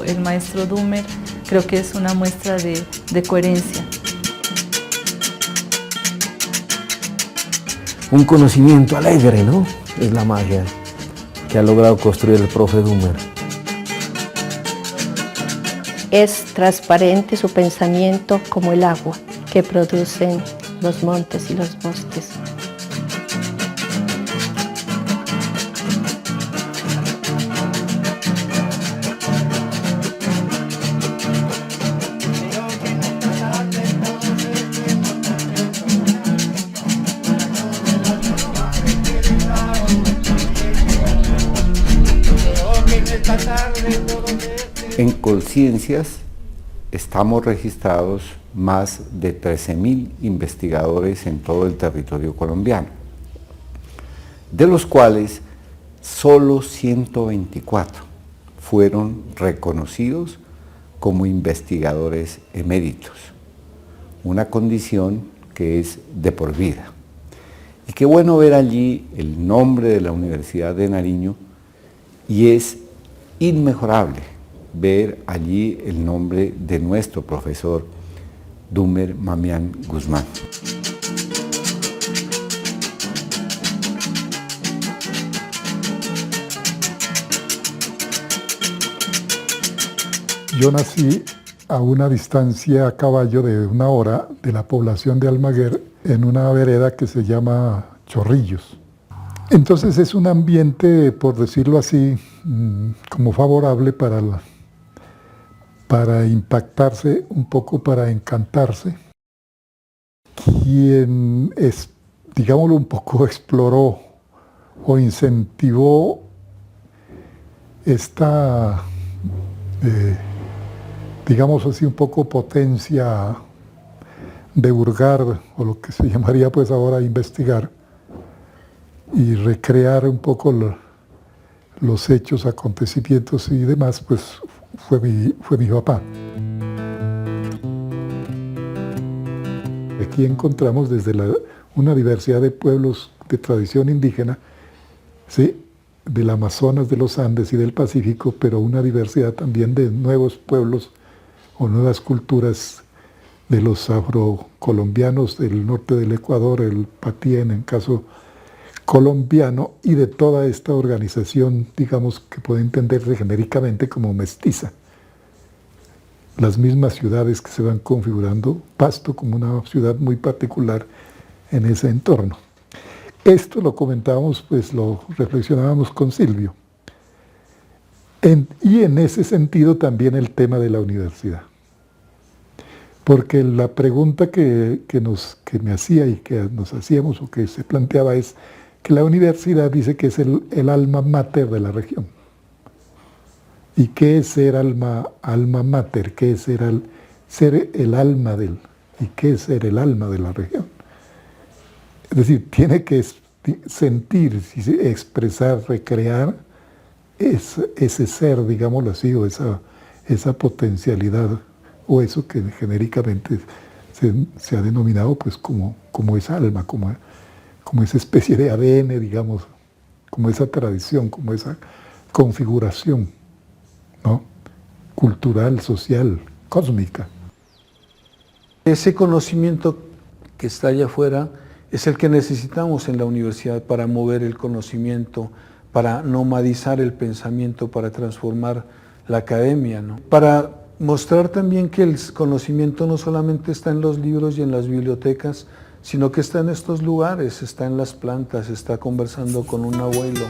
el maestro Dümmer, creo que es una muestra de coherencia. Un conocimiento alegre, ¿no? Es la magia que ha logrado construir el profe Dümmer. Es transparente su pensamiento como el agua que producen los montes y los bosques. En Colciencias estamos registrados más de 13.000 investigadores en todo el territorio colombiano, de los cuales solo 124 fueron reconocidos como investigadores eméritos, una condición que es de por vida. Y qué bueno ver allí el nombre de la Universidad de Nariño, y es inmejorable ver allí el nombre de nuestro profesor Dümmer Mamián Guzmán. Yo nací a una distancia a caballo de 1 hora de la población de Almaguer, en una vereda que se llama Chorrillos. Entonces es un ambiente, por decirlo así, como favorable para impactarse, un poco para encantarse. Quien, digámoslo un poco, exploró o incentivó esta, digamos así, un poco potencia de hurgar, o lo que se llamaría pues ahora investigar, y recrear un poco los hechos, acontecimientos y demás, pues fue mi papá. Aquí encontramos desde una diversidad de pueblos de tradición indígena, ¿sí?, del Amazonas, de los Andes y del Pacífico, pero una diversidad también de nuevos pueblos o nuevas culturas de los afrocolombianos del norte del Ecuador, el Patién en caso colombiano, y de toda esta organización, digamos, que puede entenderse genéricamente como mestiza. Las mismas ciudades que se van configurando, Pasto como una ciudad muy particular en ese entorno. Esto lo comentábamos, pues lo reflexionábamos con Silvio. Y en ese sentido también el tema de la universidad. Porque la pregunta que me hacía y que nos hacíamos o que se planteaba es que la universidad dice que es el alma mater de la región. ¿Y qué es ser alma mater? ¿Qué es ser el alma y qué es ser el alma de la región? Es decir, tiene que sentir, expresar, recrear ese ser, digámoslo así, o esa potencialidad, o eso que genéricamente se ha denominado pues como esa alma, como esa especie de ADN, digamos, como esa tradición, como esa configuración, ¿no?, cultural, social, cósmica. Ese conocimiento que está allá afuera es el que necesitamos en la universidad para mover el conocimiento, para nomadizar el pensamiento, para transformar la academia, ¿no?, para mostrar también que el conocimiento no solamente está en los libros y en las bibliotecas, sino que está en estos lugares, está en las plantas, está conversando con un abuelo.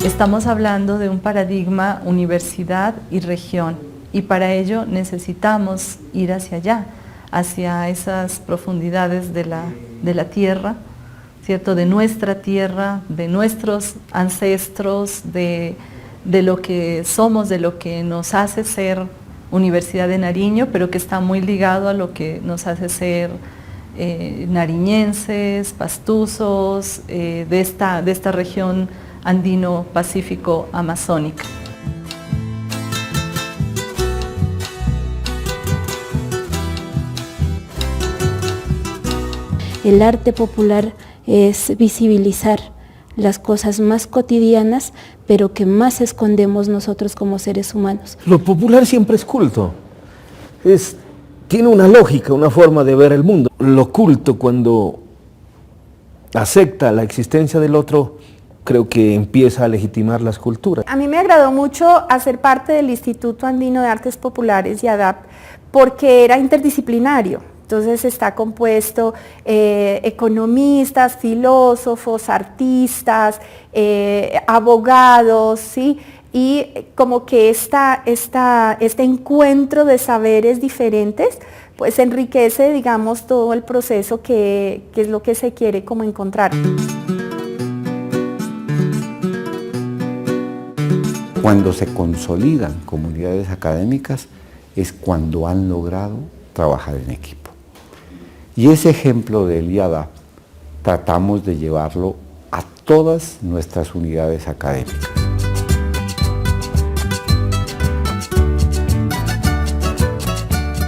Estamos hablando de un paradigma universidad y región, y para ello necesitamos ir hacia allá, hacia esas profundidades de la tierra, ¿cierto?, de nuestra tierra, de nuestros ancestros, de lo que somos, de lo que nos hace ser Universidad de Nariño, pero que está muy ligado a lo que nos hace ser nariñenses, pastuzos, de esta región andino-pacífico-amazónica. El arte popular es visibilizar las cosas más cotidianas, pero que más escondemos nosotros como seres humanos. Lo popular siempre es culto. Tiene una lógica, una forma de ver el mundo. Lo culto, cuando acepta la existencia del otro, creo que empieza a legitimar las culturas. A mí me agradó mucho hacer parte del Instituto Andino de Artes Populares, IADAP, porque era interdisciplinario. Entonces está compuesto economistas, filósofos, artistas, abogados, ¿sí? Y como que este encuentro de saberes diferentes, pues enriquece, digamos, todo el proceso que es lo que se quiere como encontrar. Cuando se consolidan comunidades académicas es cuando han logrado trabajar en equipo. Y ese ejemplo del IADAP tratamos de llevarlo a todas nuestras unidades académicas.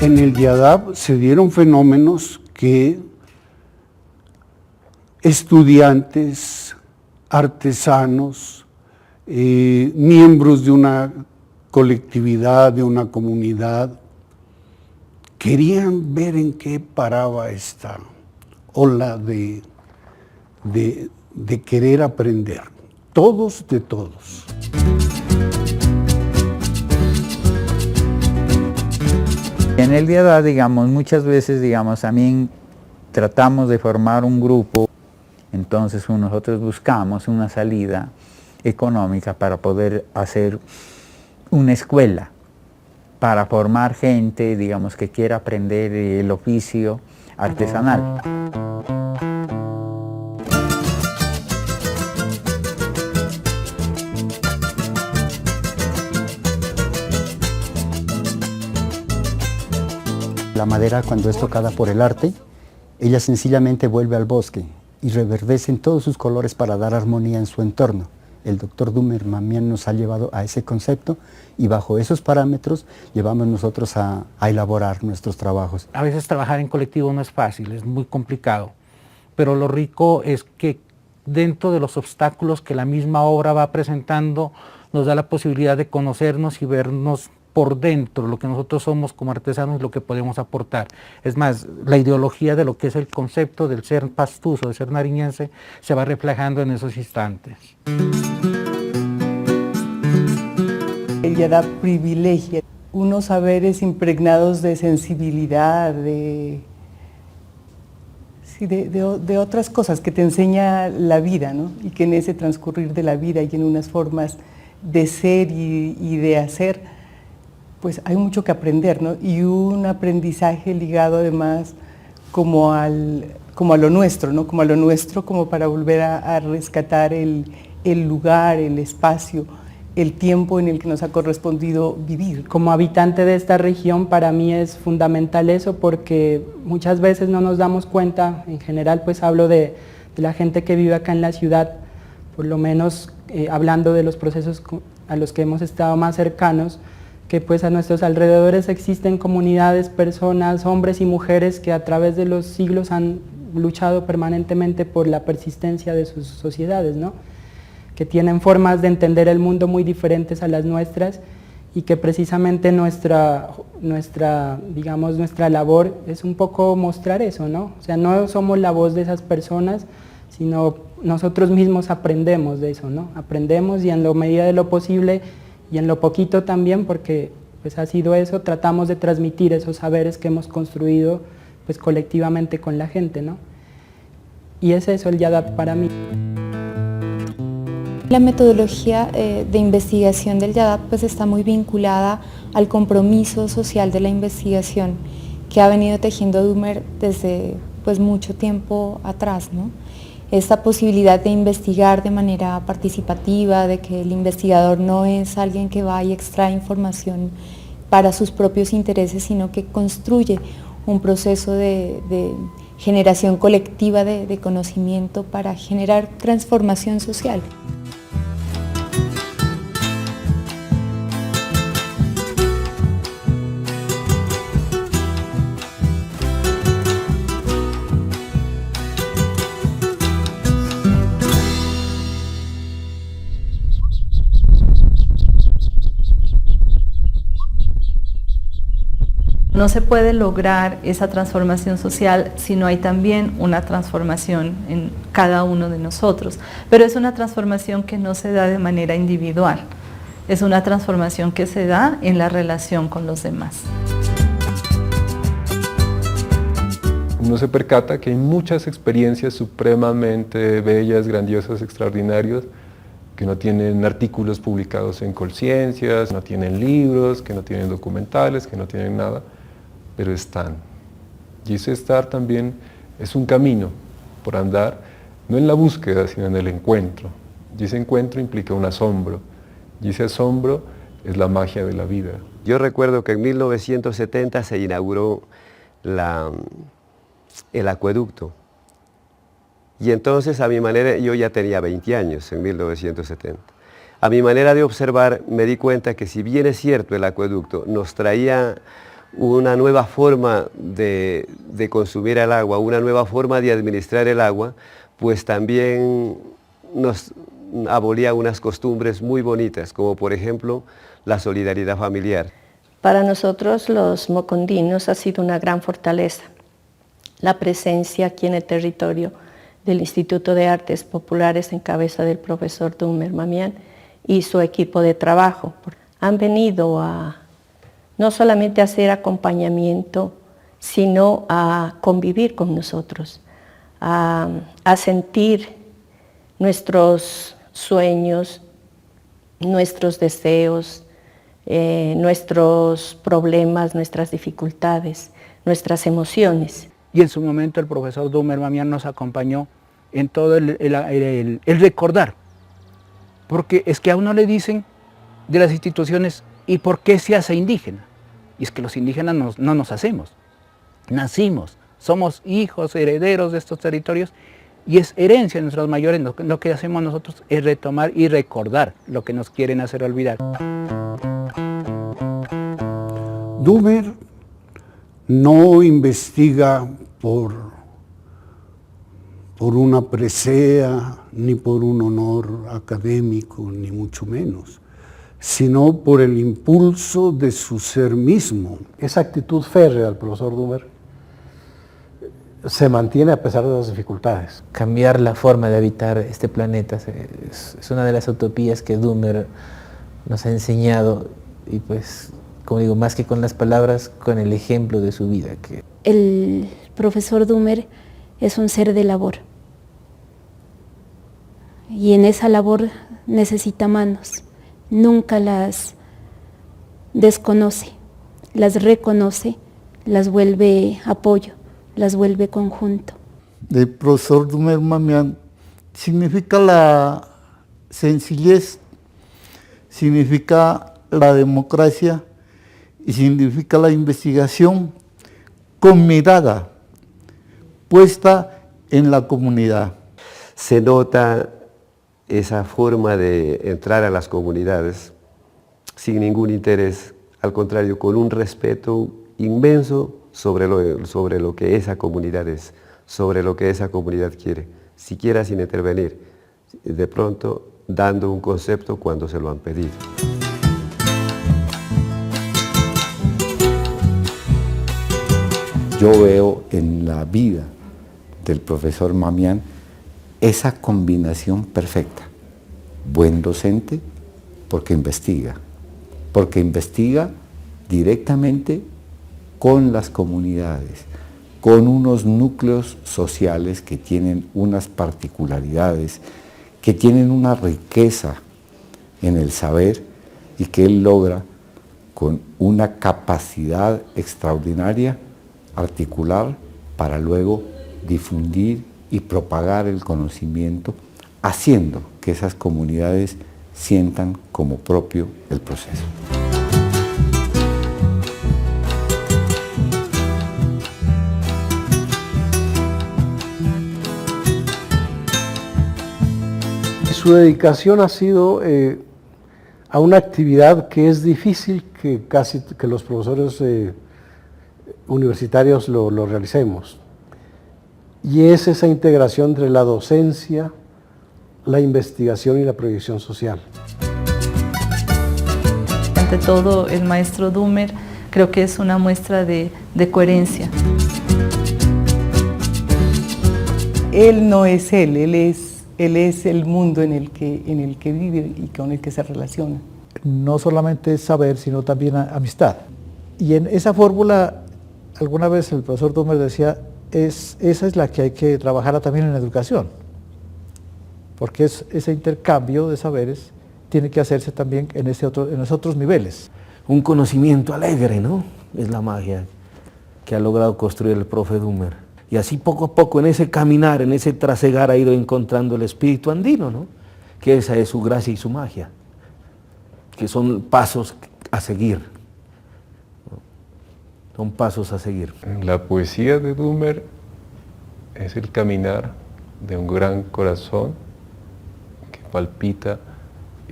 En el IADAP se dieron fenómenos que estudiantes, artesanos, miembros de una colectividad, de una comunidad, querían ver en qué paraba esta ola de querer aprender, todos de todos. En el IADAP, digamos, muchas veces, digamos, también tratamos de formar un grupo, entonces nosotros buscamos una salida económica para poder hacer una escuela, para formar gente, digamos, que quiera aprender el oficio artesanal. La madera, cuando es tocada por el arte, ella sencillamente vuelve al bosque y reverdece en todos sus colores para dar armonía en su entorno. El doctor Dumerman nos ha llevado a ese concepto y bajo esos parámetros llevamos nosotros a elaborar nuestros trabajos. A veces trabajar en colectivo no es fácil, es muy complicado, pero lo rico es que dentro de los obstáculos que la misma obra va presentando, nos da la posibilidad de conocernos y vernos por dentro, lo que nosotros somos como artesanos y lo que podemos aportar. Es más, la ideología de lo que es el concepto del ser pastuso, de ser nariñense, se va reflejando en esos instantes. El IADAP privilegia unos saberes impregnados de sensibilidad, de otras cosas que te enseña la vida, ¿no? Y que en ese transcurrir de la vida y en unas formas de ser y de hacer, pues hay mucho que aprender, ¿no? Y un aprendizaje ligado además como a lo nuestro, ¿no? Como a lo nuestro, como para volver a rescatar el lugar, el espacio, el tiempo en el que nos ha correspondido vivir. Como habitante de esta región, para mí es fundamental eso, porque muchas veces no nos damos cuenta, en general pues hablo de la gente que vive acá en la ciudad, por lo menos hablando de los procesos a los que hemos estado más cercanos, que pues a nuestros alrededores existen comunidades, personas, hombres y mujeres que a través de los siglos han luchado permanentemente por la persistencia de sus sociedades, ¿no? Que tienen formas de entender el mundo muy diferentes a las nuestras y que precisamente nuestra labor es un poco mostrar eso, ¿no? O sea, no somos la voz de esas personas, sino nosotros mismos aprendemos de eso, ¿no? Aprendemos y en la medida de lo posible y en lo poquito también, porque pues ha sido eso, tratamos de transmitir esos saberes que hemos construido pues colectivamente con la gente, ¿no? Y es eso el IADAP para mí. La metodología de investigación del IADAP pues está muy vinculada al compromiso social de la investigación que ha venido tejiendo Dumer desde pues mucho tiempo atrás, ¿no? Esta posibilidad de investigar de manera participativa, de que el investigador no es alguien que va y extrae información para sus propios intereses, sino que construye un proceso de generación colectiva de conocimiento para generar transformación social. no se puede lograr esa transformación social si no hay también una transformación en cada uno de nosotros. Pero es una transformación que no se da de manera individual, es una transformación que se da en la relación con los demás. Uno se percata que hay muchas experiencias supremamente bellas, grandiosas, extraordinarias, que no tienen artículos publicados en Colciencias, no tienen libros, que no tienen documentales, que no tienen nada, pero están. Y ese estar también es un camino por andar, no en la búsqueda, sino en el encuentro. Y ese encuentro implica un asombro, y ese asombro es la magia de la vida. Yo recuerdo que en 1970 se inauguró el acueducto. Y entonces a mi manera, yo ya tenía 20 años en 1970, a mi manera de observar me di cuenta que si bien es cierto el acueducto nos traía una nueva forma de consumir el agua, una nueva forma de administrar el agua, pues también nos abolía unas costumbres muy bonitas, como por ejemplo la solidaridad familiar. Para nosotros los mocondinos ha sido una gran fortaleza la presencia aquí en el territorio del Instituto de Artes Populares en cabeza del profesor Dumer Mamián y su equipo de trabajo. Han venido a no solamente a hacer acompañamiento, sino a convivir con nosotros, a sentir nuestros sueños, nuestros deseos, nuestros problemas, nuestras dificultades, nuestras emociones. Y en su momento el profesor Dumer Mamián nos acompañó en todo el recordar, porque es que a uno le dicen de las instituciones, ¿y por qué se hace indígena? Y es que los indígenas no nos hacemos, nacimos, somos hijos, herederos de estos territorios, y es herencia de nuestros mayores. Lo que hacemos nosotros es retomar y recordar lo que nos quieren hacer olvidar. Dumer no investiga por una presea, ni por un honor académico, ni mucho menos, sino por el impulso de su ser mismo. Esa actitud férrea del profesor Dumer se mantiene a pesar de las dificultades. Cambiar la forma de habitar este planeta es una de las utopías que Dumer nos ha enseñado, y pues, como digo, más que con las palabras, con el ejemplo de su vida. El profesor Dumer es un ser de labor, y en esa labor necesita manos, nunca las desconoce, las reconoce, las vuelve apoyo, las vuelve conjunto. El profesor Dumer Mamián significa la sencillez, significa la democracia y significa la investigación con mirada puesta en la comunidad. Se nota esa forma de entrar a las comunidades sin ningún interés, al contrario, con un respeto inmenso sobre lo que esa comunidad es, sobre lo que esa comunidad quiere, siquiera sin intervenir, de pronto dando un concepto cuando se lo han pedido. Yo veo en la vida del profesor Mamián esa combinación perfecta. Buen docente porque investiga directamente con las comunidades, con unos núcleos sociales que tienen unas particularidades, que tienen una riqueza en el saber y que él logra con una capacidad extraordinaria articular para luego difundir y propagar el conocimiento, haciendo que esas comunidades sientan como propio el proceso. Su dedicación ha sido a una actividad que es difícil que los profesores universitarios lo realicemos, y es esa integración entre la docencia, la investigación y la proyección social. Ante todo, el maestro Dumer creo que es una muestra de coherencia. Él no es él es el mundo en el que vive y con el que se relaciona. No solamente es saber, sino también amistad. Y en esa fórmula, alguna vez el profesor Dummer decía, esa es la que hay que trabajar también en la educación, porque ese intercambio de saberes tiene que hacerse también en los otros niveles. Un conocimiento alegre, ¿no? Es la magia que ha logrado construir el profe Dummer. Y así poco a poco en ese caminar, en ese trasegar ha ido encontrando el espíritu andino, ¿no? Que esa es su gracia y su magia, que son pasos a seguir. Son pasos a seguir. La poesía de Dummer es el caminar de un gran corazón que palpita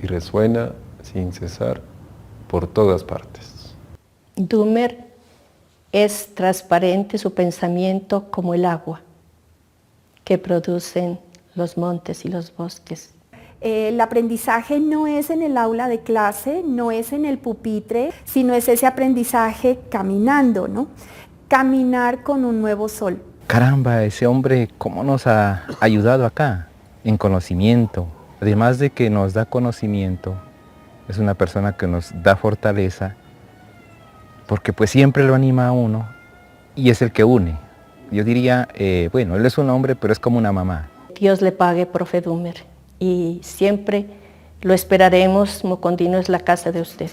y resuena sin cesar por todas partes. Dummer es transparente su pensamiento como el agua que producen los montes y los bosques. El aprendizaje no es en el aula de clase, no es en el pupitre, sino es ese aprendizaje caminando, ¿no? Caminar con un nuevo sol. Caramba, ese hombre cómo nos ha ayudado acá, en conocimiento. Además de que nos da conocimiento, es una persona que nos da fortaleza, porque pues siempre lo anima a uno y es el que une. Yo diría, bueno, él es un hombre, pero es como una mamá. Dios le pague, profe Dummer, y siempre lo esperaremos. Mocondino es la casa de usted.